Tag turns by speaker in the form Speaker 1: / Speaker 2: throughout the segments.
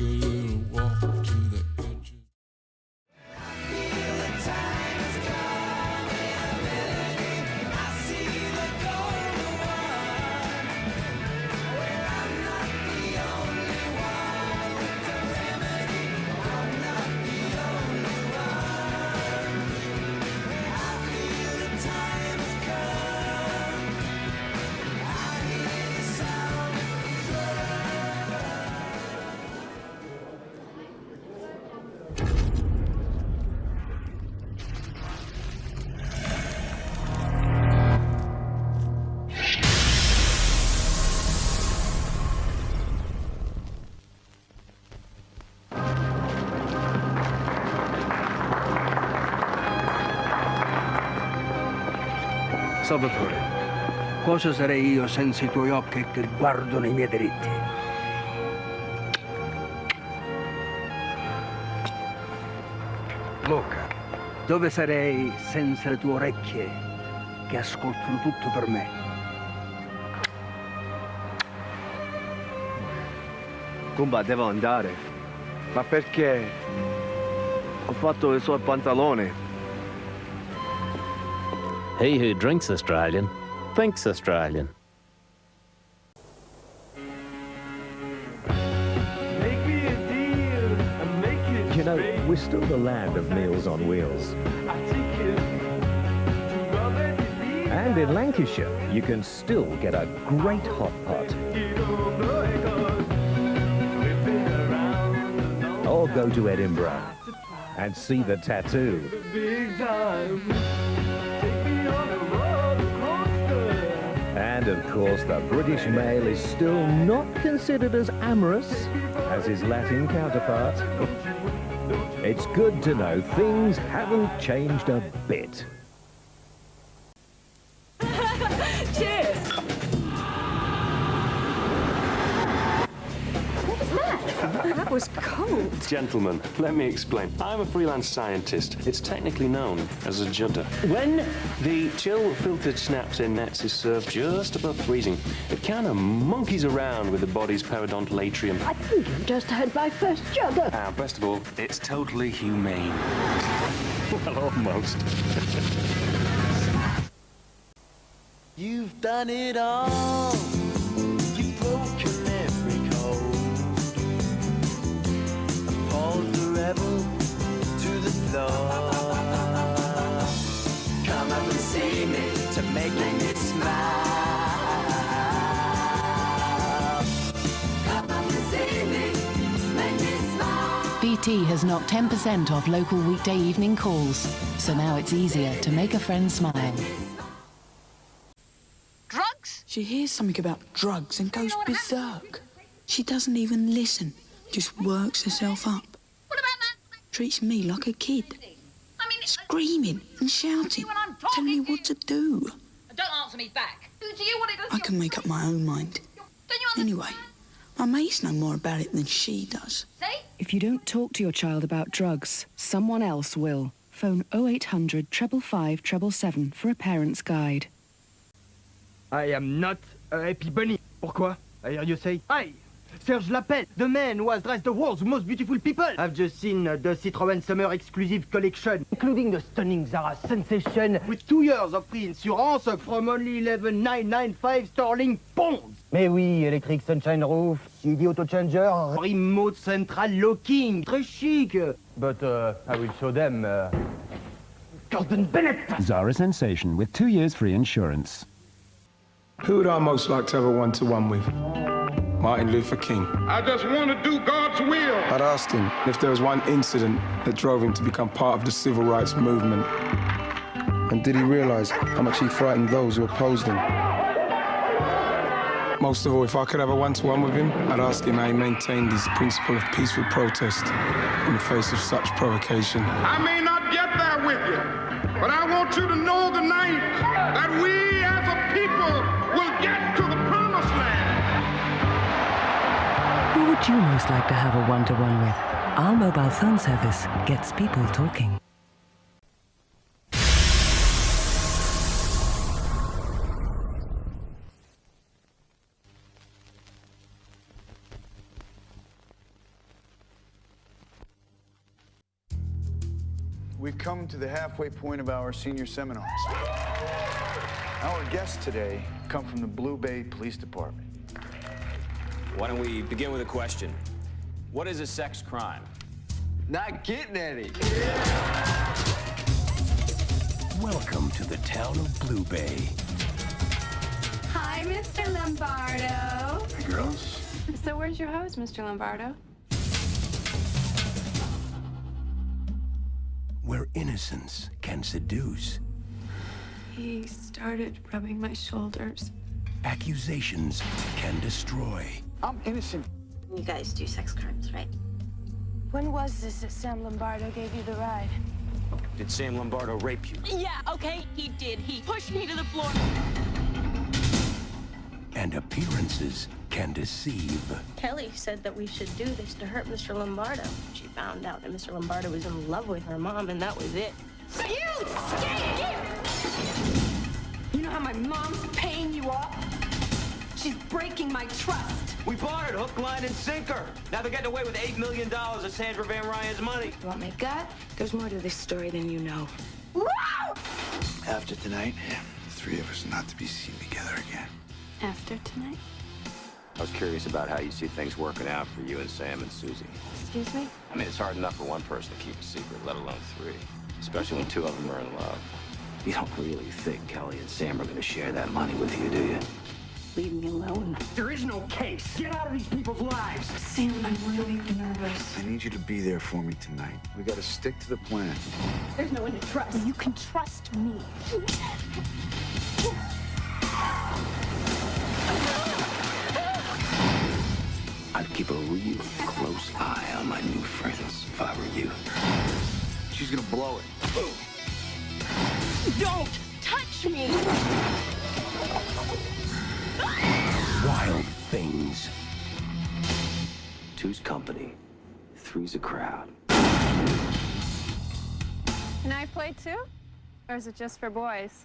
Speaker 1: a little walk to the edges.
Speaker 2: Salvatore, cosa sarei io senza i tuoi occhi che guardano i miei diritti? Luca, dove sarei senza le tue orecchie che ascoltano tutto per me?
Speaker 3: Kumba, devo andare. Ma perché? Ho fatto il suo pantalone.
Speaker 4: He who drinks Australian thinks Australian.
Speaker 5: You know, we're still the land of Meals on Wheels. And in Lancashire, you can still get a great hot pot. Or go to Edinburgh and see the tattoo. And of course, the British male is still not considered as amorous as his Latin counterpart. It's good to know things haven't changed a bit.
Speaker 6: Cheers! What was that? That was cold.
Speaker 7: Gentlemen, let me explain. I'm a freelance scientist. It's technically known as a judder. When the chill filtered snaps in nets is served just above freezing, it kind of monkeys around with the body's periodontal atrium.
Speaker 6: I think you just had my first jugger.
Speaker 7: Best of all, it's totally humane. Well, almost.
Speaker 8: You've done it all. You've broken every code. Appalled the rebel to the floor. Come up and see me to make me smile. Come up and see me, make me smile.
Speaker 9: BT has knocked 10% off local weekday evening calls, so now it's easier to make a friend smile.
Speaker 10: Drugs?
Speaker 11: She hears something about drugs and goes berserk. She doesn't even listen, just works herself up.
Speaker 10: What about that?
Speaker 11: Treats me like a kid.
Speaker 10: I mean,
Speaker 11: Screaming and shouting,
Speaker 10: when I'm
Speaker 11: telling me
Speaker 10: talking
Speaker 11: what to do.
Speaker 10: Don't answer me back. Do you want to
Speaker 11: I can make up my own mind. Anyway, my mates know more about it than she does.
Speaker 9: If you don't talk to your child about drugs, someone else will. Phone 0800 555 777 for a parent's guide.
Speaker 12: I am not a happy bunny. Pourquoi? I hear you say, I, Serge Lapelle, the man who has dressed the world's most beautiful people. I've just seen the Citroën Summer Exclusive Collection, including the stunning Zara Sensation, with 2 years of free insurance from only 11,995 sterling pounds. Mais oui, electric sunshine roof, CD auto changer, remote central locking, très chic. But I will show them Gordon Bennett.
Speaker 13: Zara Sensation with 2 years free insurance.
Speaker 1: Who would I most like to have a one-to-one with? Martin Luther King.
Speaker 14: I just want to do God's will.
Speaker 1: I'd asked him if there was one incident that drove him to become part of the civil rights movement. And did he realize how much he frightened those who opposed him? Most of all, if I could have a one-to-one with him, I'd ask him how he maintained his principle of peaceful protest in the face of such provocation.
Speaker 14: I may not get there with you, but I want you to know tonight that we as a people will get to the promised land.
Speaker 15: Who would you most like to have a one-to-one with? Our mobile phone service gets people talking.
Speaker 16: we've come to the halfway point of our senior seminars. Our guests today come from the Blue Bay Police Department.
Speaker 17: Why don't we begin with a question? What is a sex crime?
Speaker 3: Not getting any.
Speaker 18: Welcome to the town of Blue Bay.
Speaker 19: Hi, Mr. Lombardo.
Speaker 16: Hey, girls.
Speaker 19: So where's your hose, Mr. Lombardo?
Speaker 18: Where innocence can seduce.
Speaker 19: He started rubbing my shoulders.
Speaker 18: Accusations can destroy.
Speaker 16: I'm innocent.
Speaker 20: You guys do sex crimes, right?
Speaker 21: When was this that Sam Lombardo gave you the ride?
Speaker 17: Did Sam Lombardo rape you?
Speaker 20: Yeah, okay, he did. He pushed me to the floor.
Speaker 18: And appearances can deceive.
Speaker 20: Kelly said that we should do this to hurt Mr. Lombardo. She found out that Mr. Lombardo was in love with her mom, and that was it.
Speaker 19: You stay! You know how my mom's paying you off? She's breaking my trust.
Speaker 17: We bought it, hook, line, and sinker. Now they're getting away with $8 million of Sandra Van Ryan's money.
Speaker 21: You want my gut? There's more to this story than you know.
Speaker 16: After tonight, the three of us not to be seen together again.
Speaker 19: After tonight?
Speaker 17: I was curious about how you see things working out for you and Sam and Susie.
Speaker 19: Excuse me?
Speaker 17: I mean, it's hard enough for one person to keep a secret, let alone three. Especially when two of them are in love.
Speaker 22: You don't really think Kelly and Sam are gonna share that money with you, do you?
Speaker 20: Leave me alone.
Speaker 2: There is no case. Get out of these people's lives.
Speaker 19: Sam, I'm really nervous.
Speaker 16: I need you to be there for me tonight. We gotta stick to the plan.
Speaker 20: There's no one to trust.
Speaker 19: You can trust me.
Speaker 22: I'd keep a real close eye on my new friends if I were you.
Speaker 16: She's gonna blow it.
Speaker 20: Don't touch me!
Speaker 18: Wild things.
Speaker 22: Two's company, three's a crowd.
Speaker 19: Can I play too? Or is it just for boys?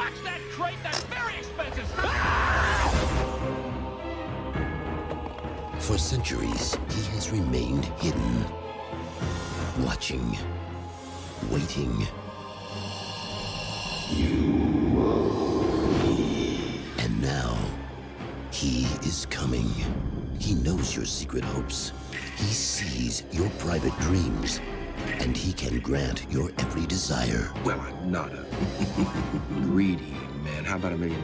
Speaker 4: Watch that crate! That's very expensive!
Speaker 18: For centuries, he has remained hidden, watching, waiting. And now, he is coming. He knows your secret hopes. He sees your private dreams. And he can grant your every desire.
Speaker 22: Well, I'm not a greedy man. How about $1 million?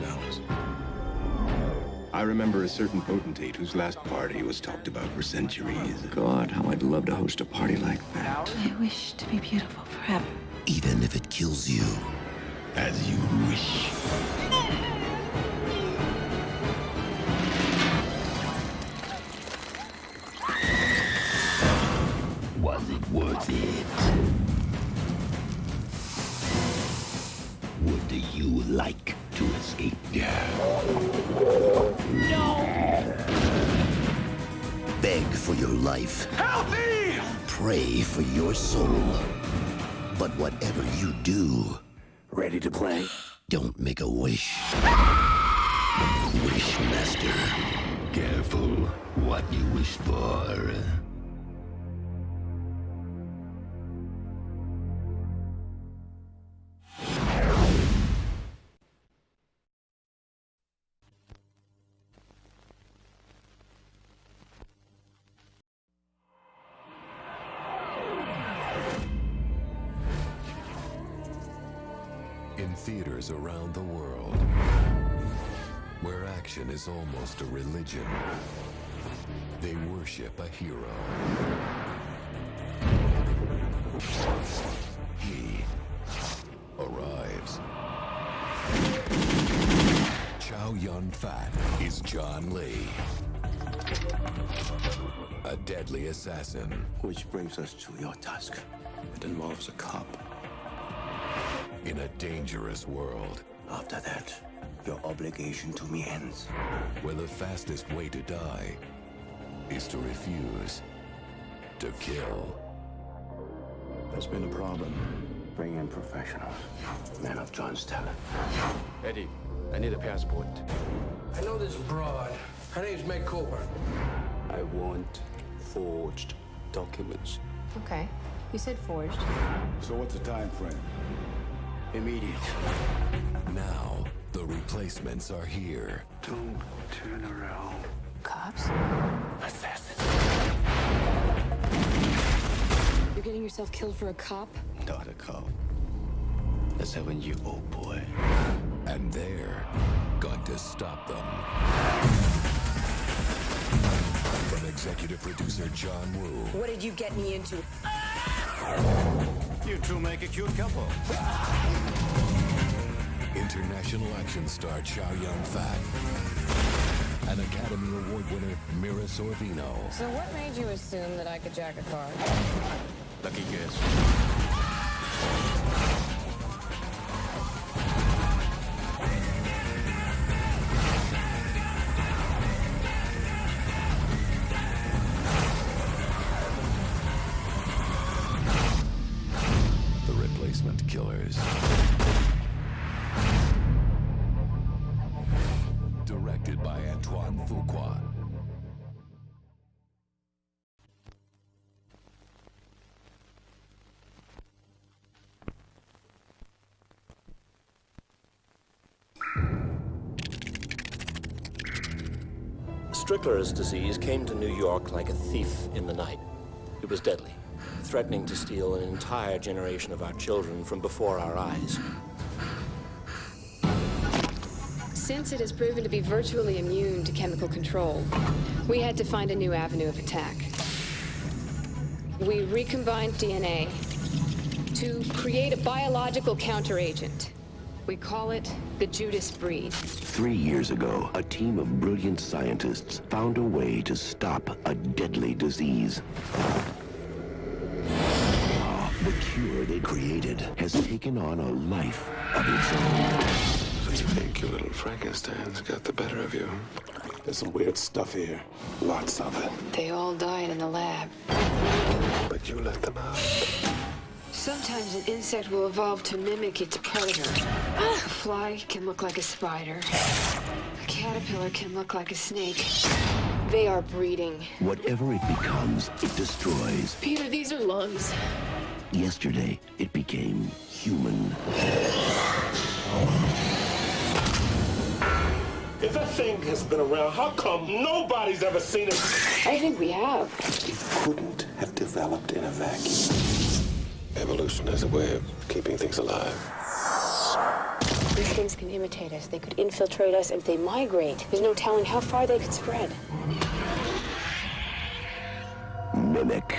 Speaker 22: I remember a certain potentate whose last party was talked about for centuries. God, how I'd love to host a party like that.
Speaker 11: I wish to be beautiful forever.
Speaker 18: Even if it kills you.
Speaker 22: As you wish.
Speaker 18: Was it worth it? Would you like to escape death?
Speaker 4: No!
Speaker 18: Beg for your life.
Speaker 4: Help me!
Speaker 18: Pray for your soul. But whatever you do...
Speaker 22: Ready to play?
Speaker 18: Don't make a wish. Wishmaster. Careful what you wish for.
Speaker 5: In theaters around the world, where action is almost a religion, they worship a hero. He arrives. Chow Yun-Fat is John Lee, a deadly assassin.
Speaker 22: Which brings us to your task. It involves a cop.
Speaker 5: In a dangerous world.
Speaker 22: After that, your obligation to me ends.
Speaker 5: Where the fastest way to die is to refuse to kill.
Speaker 22: There's been a problem. Bring in professionals. Men of John's talent.
Speaker 23: Eddie, I need a passport.
Speaker 24: I know this broad. Her name's Meg Coburn.
Speaker 22: I want forged documents.
Speaker 25: Okay. You said forged.
Speaker 22: So what's the time frame? Immediate.
Speaker 5: Now, the replacements are here.
Speaker 22: Don't turn around.
Speaker 25: Cops?
Speaker 22: Assassins.
Speaker 25: You're getting yourself killed for a cop?
Speaker 22: Not a cop. A 7-year-old boy.
Speaker 5: And they're going to stop them. From executive producer John Woo.
Speaker 25: What did you get me into?
Speaker 22: You two make a cute couple.
Speaker 5: International action star Chow Yun-Fat. And Academy Award winner Mira Sorvino.
Speaker 25: So what made you assume that I could jack a car?
Speaker 22: Lucky guess.
Speaker 5: The Replacement Killers. Directed by Antoine Fuqua.
Speaker 26: Strickler's disease came to New York like a thief in the night. It was deadly, threatening to steal an entire generation of our children from before our eyes.
Speaker 25: Since it has proven to be virtually immune to chemical control, we had to find a new avenue of attack. We recombined DNA to create a biological counteragent. We call it the Judas breed.
Speaker 22: 3 years ago, a team of brilliant scientists found a way to stop a deadly disease. The cure they created has taken on a life of its own. So you think your little Frankenstein's got the better of you? There's some weird stuff here. Lots of it.
Speaker 25: They all died in the lab.
Speaker 22: But you let them out.
Speaker 25: Sometimes an insect will evolve to mimic its predator. A fly can look like a spider. A caterpillar can look like a snake. They are breeding.
Speaker 18: Whatever it becomes, it destroys.
Speaker 25: Peter, these are lungs.
Speaker 18: Yesterday, it became human.
Speaker 22: If that thing has been around, how come nobody's ever seen it?
Speaker 25: I think we have.
Speaker 22: It couldn't have developed in a vacuum. Evolution has a way of keeping things alive.
Speaker 25: These things can imitate us. They could infiltrate us. If they migrate, there's no telling how far they could spread.
Speaker 18: Mimic.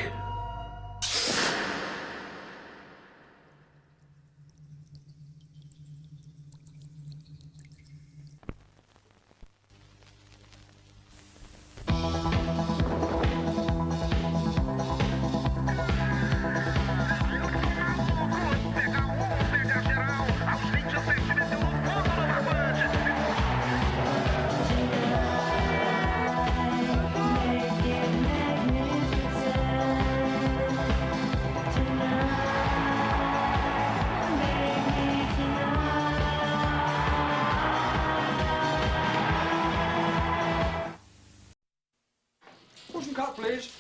Speaker 24: Motion cut, please.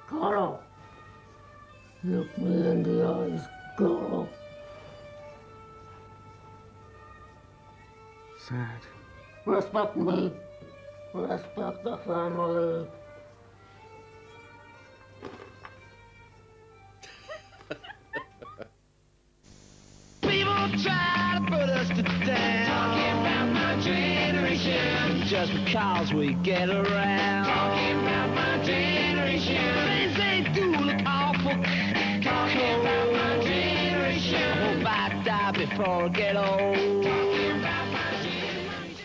Speaker 6: Carl, look me in the eyes, Carl.
Speaker 1: Sad.
Speaker 6: Respect me. Respect the family.
Speaker 7: People try to put us to down. Talking about my generation. Just because we get around. Talking about my generation. Things they do look awful. Talking about my generation. I hope I die before I get old. Talking about my generation.